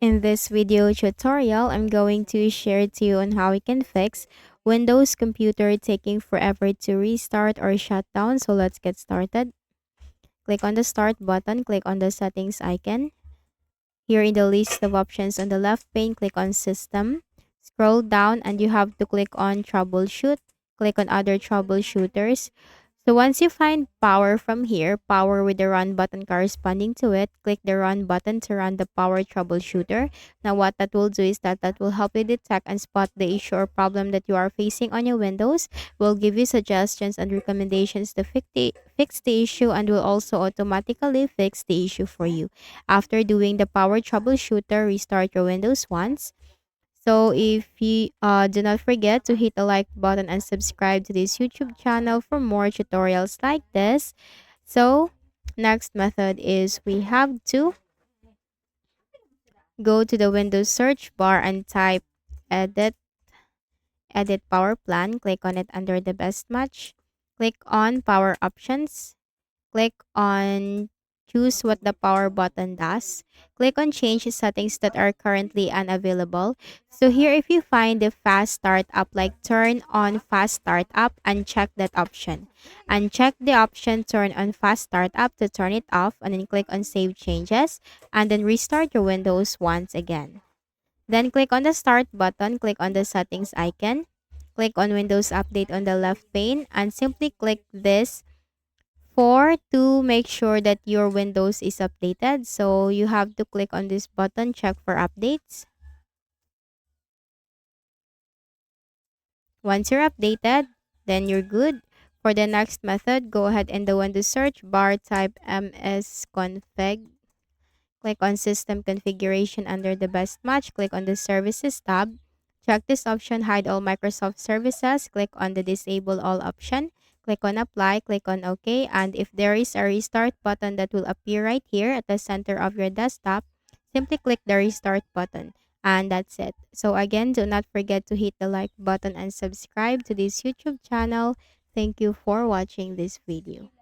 In this video tutorial, I'm going to share to you on how we can fix Windows computer taking forever to restart or shut down. So let's get started. Click on the start button, click on the settings icon. Here in the list of options on the left pane, click on system. Scroll down and you have to click on troubleshoot. Click on other troubleshooters. So once you find power from here, power with the run button corresponding to it, click the run button to run the power troubleshooter. Now what that will do is that will help you detect and spot the issue or problem that you are facing on your Windows, will give you suggestions and recommendations to fix the issue, and will also automatically fix the issue for you. After doing the power troubleshooter, restart your Windows once. So if you do not forget to hit the like button and subscribe to this YouTube channel for more tutorials like this. So next method is we have to go to the Windows search bar and type edit edit power plan. Click on it under the best match. Click on power options. Click on choose what the power button does. Click on change settings that are currently unavailable. So here, if you find the fast start up, like turn on fast start up, uncheck that option. Uncheck the option turn on fast start up to turn it off, and then click on save changes and then restart your Windows once again. Then click on the start button, click on the settings icon, click on Windows Update on the left pane, and simply click this for to make sure that your Windows is updated. So you have to click on this button, check for updates. Once you're updated, then you're good. For the next method, go ahead and the Windows search bar, type msconfig. Click on System Configuration under the Best Match. Click on the Services tab. Check this option, Hide All Microsoft Services. Click on the Disable All option. Click on Apply. Click on OK. And if there is a Restart button that will appear right here at the center of your desktop, simply click the Restart button. And that's it. So again, do not forget to hit the like button and subscribe to this YouTube channel. Thank you for watching this video.